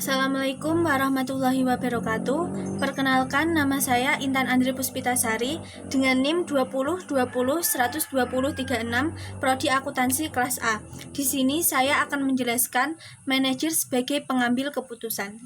Assalamualaikum warahmatullahi wabarakatuh. Perkenalkan, nama saya Intan Andri Puspitasari dengan NIM 202012012036 Prodi Akuntansi kelas A. Di sini saya akan menjelaskan manajer sebagai pengambil keputusan.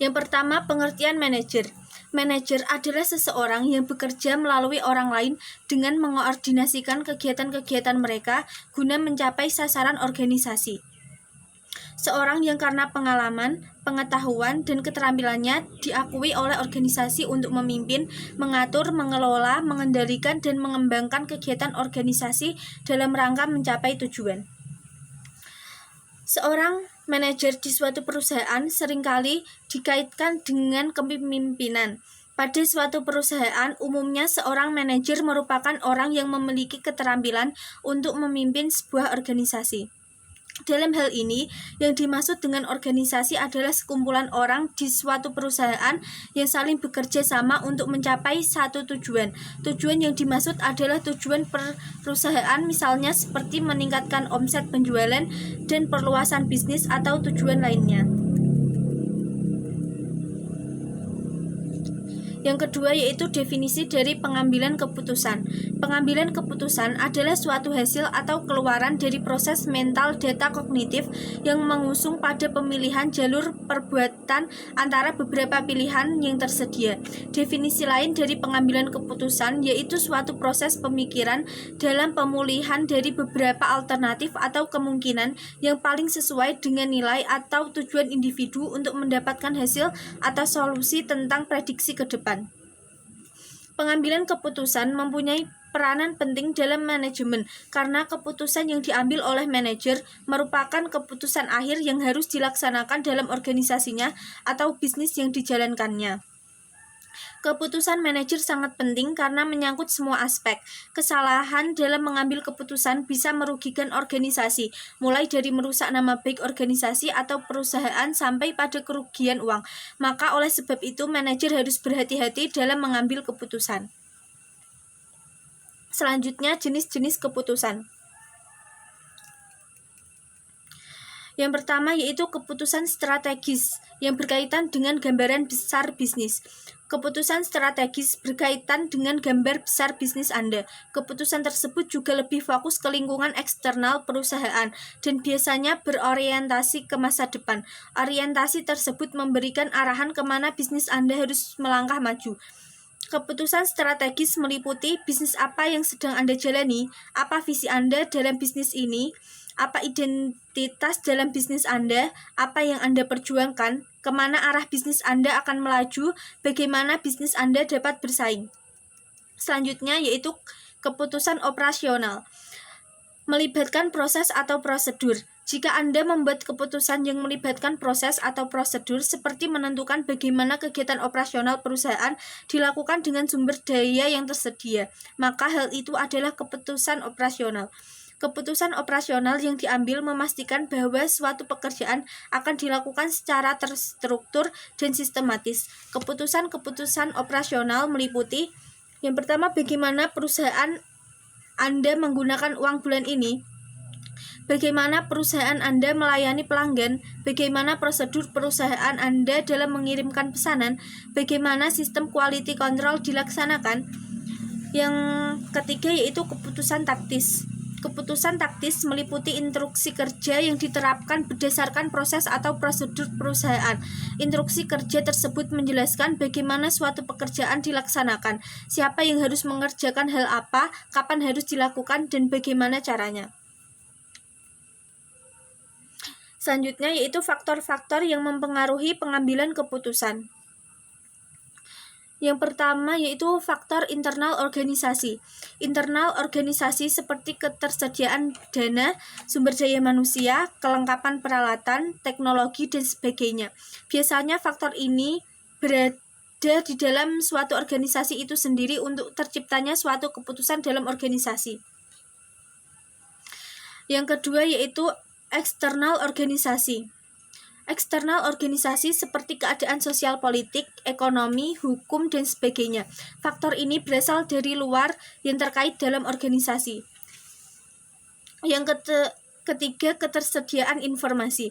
Yang pertama, pengertian manajer. Manajer adalah seseorang yang bekerja melalui orang lain dengan mengoordinasikan kegiatan-kegiatan mereka guna mencapai sasaran organisasi. Seorang yang karena pengalaman, pengetahuan, dan keterampilannya diakui oleh organisasi untuk memimpin, mengatur, mengelola, mengendalikan, dan mengembangkan kegiatan organisasi dalam rangka mencapai tujuan. Seorang manajer di suatu perusahaan seringkali dikaitkan dengan kepemimpinan. Pada suatu perusahaan, umumnya seorang manajer merupakan orang yang memiliki keterampilan untuk memimpin sebuah organisasi. Dalam hal ini, yang dimaksud dengan organisasi adalah sekumpulan orang di suatu perusahaan yang saling bekerja sama untuk mencapai satu tujuan. Tujuan yang dimaksud adalah tujuan perusahaan, misalnya seperti meningkatkan omset penjualan dan perluasan bisnis atau tujuan lainnya. Yang kedua yaitu definisi dari pengambilan keputusan. Pengambilan keputusan adalah suatu hasil atau keluaran dari proses mental data kognitif yang mengusung pada pemilihan jalur perbuatan antara beberapa pilihan yang tersedia. Definisi lain dari pengambilan keputusan yaitu suatu proses pemikiran dalam pemulihan dari beberapa alternatif atau kemungkinan yang paling sesuai dengan nilai atau tujuan individu untuk mendapatkan hasil atau solusi tentang prediksi ke depan. Pengambilan keputusan mempunyai peranan penting dalam manajemen karena keputusan yang diambil oleh manajer merupakan keputusan akhir yang harus dilaksanakan dalam organisasinya atau bisnis yang dijalankannya. Keputusan manajer sangat penting karena menyangkut semua aspek. Kesalahan dalam mengambil keputusan bisa merugikan organisasi, mulai dari merusak nama baik organisasi atau perusahaan sampai pada kerugian uang. Maka oleh sebab itu manajer harus berhati-hati dalam mengambil keputusan. Selanjutnya, jenis-jenis keputusan. Yang pertama yaitu keputusan strategis yang berkaitan dengan gambaran besar bisnis. Keputusan strategis berkaitan dengan gambar besar bisnis Anda. Keputusan tersebut juga lebih fokus ke lingkungan eksternal perusahaan dan biasanya berorientasi ke masa depan. Orientasi tersebut memberikan arahan kemana bisnis Anda harus melangkah maju. Keputusan strategis meliputi bisnis apa yang sedang Anda jalani, apa visi Anda dalam bisnis ini, apa identitas dalam bisnis Anda, apa yang Anda perjuangkan, kemana arah bisnis Anda akan melaju, bagaimana bisnis Anda dapat bersaing. Selanjutnya yaitu keputusan operasional, melibatkan proses atau prosedur. Jika Anda membuat keputusan yang melibatkan proses atau prosedur seperti menentukan bagaimana kegiatan operasional perusahaan dilakukan dengan sumber daya yang tersedia, maka hal itu adalah keputusan operasional. Keputusan operasional yang diambil memastikan bahwa suatu pekerjaan akan dilakukan secara terstruktur dan sistematis. Keputusan-keputusan operasional meliputi yang pertama, bagaimana perusahaan Anda menggunakan uang bulan ini, bagaimana perusahaan Anda melayani pelanggan, bagaimana prosedur perusahaan Anda dalam mengirimkan pesanan, bagaimana sistem quality control dilaksanakan. Yang ketiga yaitu keputusan taktis. Keputusan taktis meliputi instruksi kerja yang diterapkan berdasarkan proses atau prosedur perusahaan. Instruksi kerja tersebut menjelaskan bagaimana suatu pekerjaan dilaksanakan, siapa yang harus mengerjakan hal apa, kapan harus dilakukan, dan bagaimana caranya. Selanjutnya yaitu faktor-faktor yang mempengaruhi pengambilan keputusan. Yang pertama yaitu faktor internal organisasi. Internal organisasi seperti ketersediaan dana, sumber daya manusia, kelengkapan peralatan, teknologi, dan sebagainya. Biasanya faktor ini berada di dalam suatu organisasi itu sendiri untuk terciptanya suatu keputusan dalam organisasi. Yang kedua yaitu eksternal organisasi. Eksternal organisasi seperti keadaan sosial politik, ekonomi, hukum, dan sebagainya. Faktor ini berasal dari luar yang terkait dalam organisasi. Yang ketiga, ketersediaan informasi.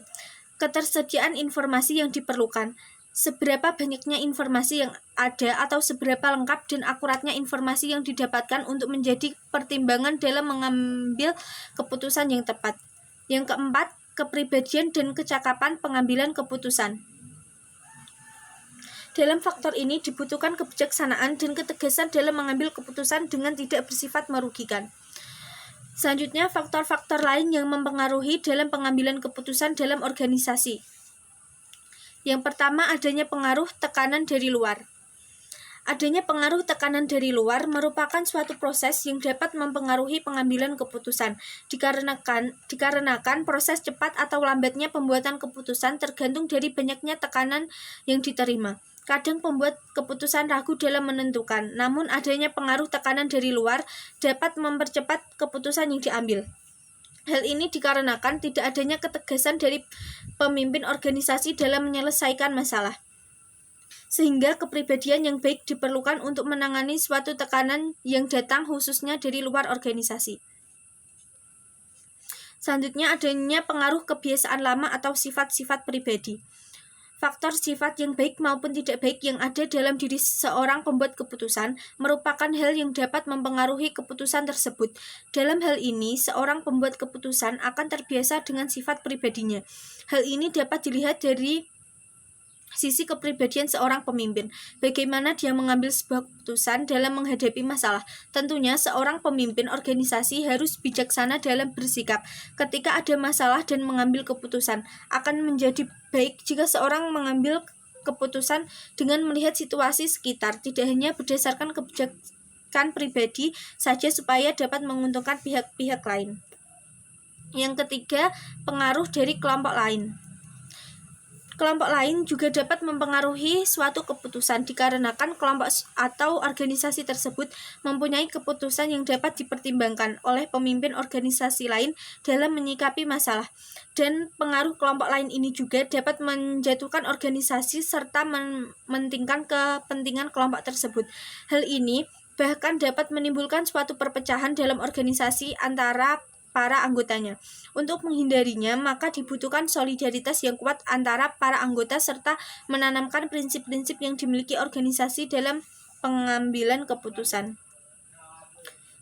ketersediaan informasi yang diperlukan. Seberapa banyaknya informasi yang ada atau seberapa lengkap dan akuratnya informasi yang didapatkan untuk menjadi pertimbangan dalam mengambil keputusan yang tepat. Yang keempat, kepribadian dan kecakapan pengambilan keputusan. Dalam faktor ini dibutuhkan kebijaksanaan dan ketegasan dalam mengambil keputusan dengan tidak bersifat merugikan. Selanjutnya, faktor-faktor lain yang mempengaruhi dalam pengambilan keputusan dalam organisasi. Yang pertama, adanya pengaruh tekanan dari luar. Adanya pengaruh tekanan dari luar merupakan suatu proses yang dapat mempengaruhi pengambilan keputusan, dikarenakan proses cepat atau lambatnya pembuatan keputusan tergantung dari banyaknya tekanan yang diterima. Kadang pembuat keputusan ragu dalam menentukan, namun adanya pengaruh tekanan dari luar dapat mempercepat keputusan yang diambil. Hal ini dikarenakan tidak adanya ketegasan dari pemimpin organisasi dalam menyelesaikan masalah. Sehingga kepribadian yang baik diperlukan untuk menangani suatu tekanan yang datang khususnya dari luar organisasi. Selanjutnya adanya pengaruh kebiasaan lama atau sifat-sifat pribadi. Faktor sifat yang baik maupun tidak baik yang ada dalam diri seorang pembuat keputusan merupakan hal yang dapat mempengaruhi keputusan tersebut. Dalam hal ini, seorang pembuat keputusan akan terbiasa dengan sifat pribadinya. Hal ini dapat dilihat dari sisi kepribadian seorang pemimpin, bagaimana dia mengambil sebuah keputusan dalam menghadapi masalah. Tentunya seorang pemimpin organisasi harus bijaksana dalam bersikap ketika ada masalah dan mengambil keputusan. Akan menjadi baik jika seorang mengambil keputusan dengan melihat situasi sekitar, tidak hanya berdasarkan kebijakan pribadi saja supaya dapat menguntungkan pihak-pihak lain. Yang ketiga, pengaruh dari kelompok lain. Kelompok lain juga dapat mempengaruhi suatu keputusan dikarenakan kelompok atau organisasi tersebut mempunyai keputusan yang dapat dipertimbangkan oleh pemimpin organisasi lain dalam menyikapi masalah. Dan pengaruh kelompok lain ini juga dapat menjatuhkan organisasi serta mementingkan kepentingan kelompok tersebut. Hal ini bahkan dapat menimbulkan suatu perpecahan dalam organisasi antara para anggotanya. Untuk menghindarinya, maka dibutuhkan solidaritas yang kuat antara para anggota serta menanamkan prinsip-prinsip yang dimiliki organisasi dalam pengambilan keputusan.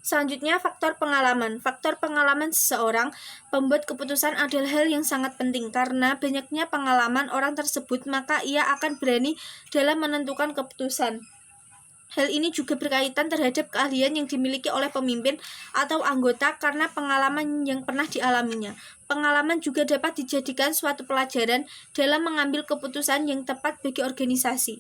Selanjutnya, faktor pengalaman. Faktor pengalaman seseorang pembuat keputusan adalah hal yang sangat penting karena banyaknya pengalaman orang tersebut, maka ia akan berani dalam menentukan keputusan. Hal ini juga berkaitan terhadap keahlian yang dimiliki oleh pemimpin atau anggota karena pengalaman yang pernah dialaminya. Pengalaman juga dapat dijadikan suatu pelajaran dalam mengambil keputusan yang tepat bagi organisasi.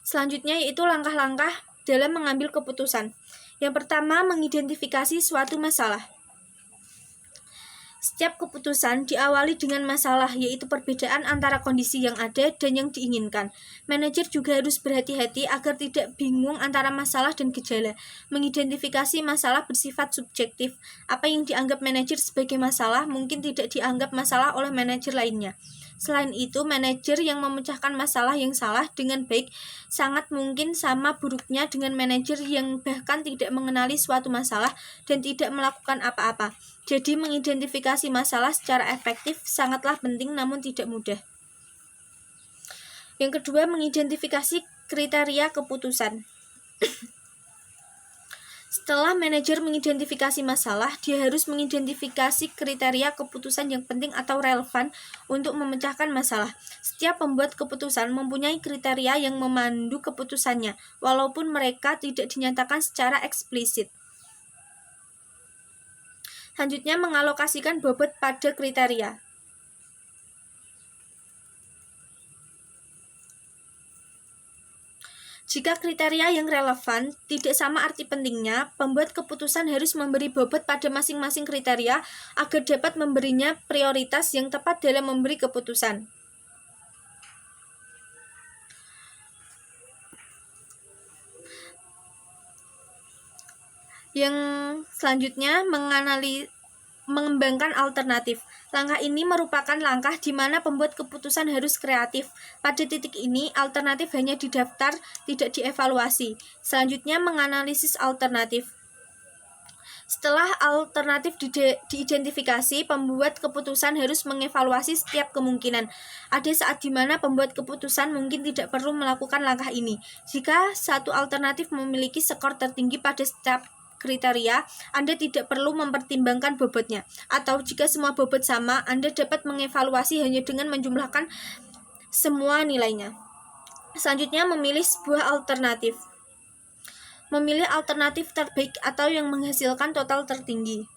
Selanjutnya yaitu langkah-langkah dalam mengambil keputusan. Yang pertama, mengidentifikasi suatu masalah. Setiap keputusan diawali dengan masalah, yaitu perbedaan antara kondisi yang ada dan yang diinginkan. Manajer juga harus berhati-hati agar tidak bingung antara masalah dan gejala. Mengidentifikasi masalah bersifat subjektif. Apa yang dianggap manajer sebagai masalah mungkin tidak dianggap masalah oleh manajer lainnya. Selain itu, manajer yang memecahkan masalah yang salah dengan baik sangat mungkin sama buruknya dengan manajer yang bahkan tidak mengenali suatu masalah dan tidak melakukan apa-apa. Jadi, mengidentifikasi masalah secara efektif sangatlah penting namun tidak mudah. Yang kedua, mengidentifikasi kriteria keputusan. Setelah manajer mengidentifikasi masalah, dia harus mengidentifikasi kriteria keputusan yang penting atau relevan untuk memecahkan masalah. Setiap pembuat keputusan mempunyai kriteria yang memandu keputusannya, walaupun mereka tidak dinyatakan secara eksplisit. Selanjutnya, mengalokasikan bobot pada kriteria. Jika kriteria yang relevan tidak sama arti pentingnya, pembuat keputusan harus memberi bobot pada masing-masing kriteria agar dapat memberinya prioritas yang tepat dalam memberi keputusan. Yang selanjutnya, mengembangkan alternatif. Langkah ini merupakan langkah di mana pembuat keputusan harus kreatif. Pada titik ini, alternatif hanya didaftar, tidak dievaluasi. Selanjutnya, menganalisis alternatif. Setelah alternatif diidentifikasi, pembuat keputusan harus mengevaluasi setiap kemungkinan. Ada saat di mana pembuat keputusan mungkin tidak perlu melakukan langkah ini. Jika satu alternatif memiliki skor tertinggi pada setiap kriteria, Anda tidak perlu mempertimbangkan bobotnya. Atau jika semua bobot sama, Anda dapat mengevaluasi hanya dengan menjumlahkan semua nilainya. Selanjutnya, memilih sebuah alternatif. Memilih alternatif terbaik atau yang menghasilkan total tertinggi.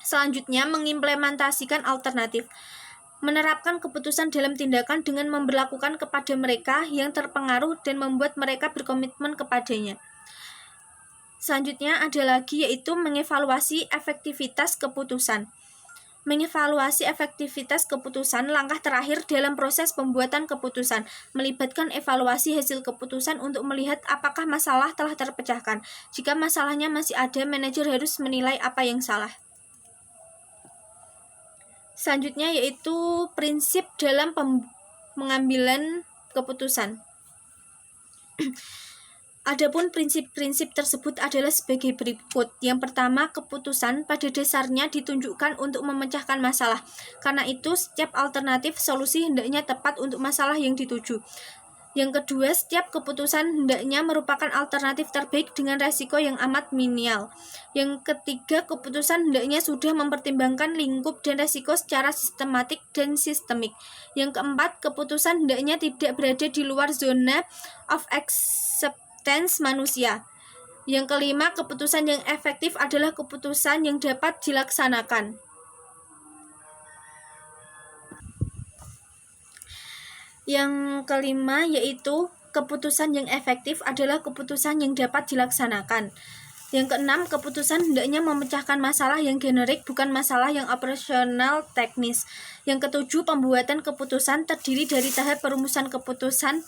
Selanjutnya, mengimplementasikan alternatif. Menerapkan keputusan dalam tindakan dengan memberlakukan kepada mereka yang terpengaruh dan membuat mereka berkomitmen kepadanya. Selanjutnya ada lagi yaitu mengevaluasi efektivitas keputusan. Mengevaluasi efektivitas keputusan langkah terakhir dalam proses pembuatan keputusan, melibatkan evaluasi hasil keputusan untuk melihat apakah masalah telah terpecahkan. Jika masalahnya masih ada, manajer harus menilai apa yang salah. Selanjutnya yaitu prinsip dalam pengambilan keputusan. Adapun prinsip-prinsip tersebut adalah sebagai berikut. Yang pertama, keputusan pada dasarnya ditunjukkan untuk memecahkan masalah. Karena itu, setiap alternatif solusi hendaknya tepat untuk masalah yang dituju. Yang kedua, setiap keputusan hendaknya merupakan alternatif terbaik dengan resiko yang amat minimal. Yang ketiga, keputusan hendaknya sudah mempertimbangkan lingkup dan resiko secara sistematik dan sistemik. Yang keempat, keputusan hendaknya tidak berada di luar zona of acceptance manusia. Yang kelima, keputusan yang efektif adalah keputusan yang dapat dilaksanakan. Yang kelima yaitu keputusan yang efektif adalah keputusan yang dapat dilaksanakan. Yang keenam, keputusan hendaknya memecahkan masalah yang generik, bukan masalah yang operasional teknis. Yang ketujuh, pembuatan keputusan terdiri dari tahap perumusan keputusan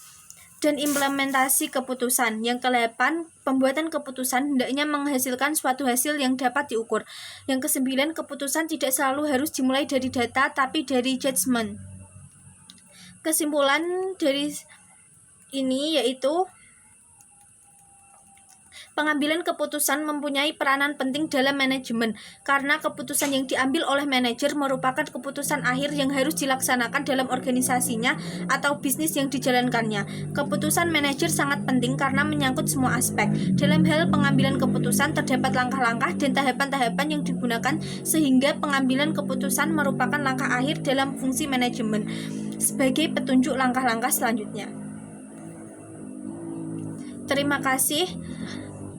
dan implementasi keputusan. Yang ke-8, pembuatan keputusan hendaknya menghasilkan suatu hasil yang dapat diukur. Yang ke-9, keputusan tidak selalu harus dimulai dari data, tapi dari judgement. Kesimpulan dari ini yaitu pengambilan keputusan mempunyai peranan penting dalam manajemen, karena keputusan yang diambil oleh manajer merupakan keputusan akhir yang harus dilaksanakan dalam organisasinya atau bisnis yang dijalankannya. Keputusan manajer sangat penting karena menyangkut semua aspek. Dalam hal pengambilan keputusan terdapat langkah-langkah dan tahapan-tahapan yang digunakan sehingga pengambilan keputusan merupakan langkah akhir dalam fungsi manajemen sebagai petunjuk langkah-langkah selanjutnya. Terima kasih.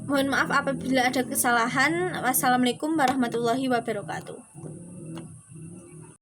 Mohon maaf apabila ada kesalahan. Wassalamualaikum warahmatullahi wabarakatuh.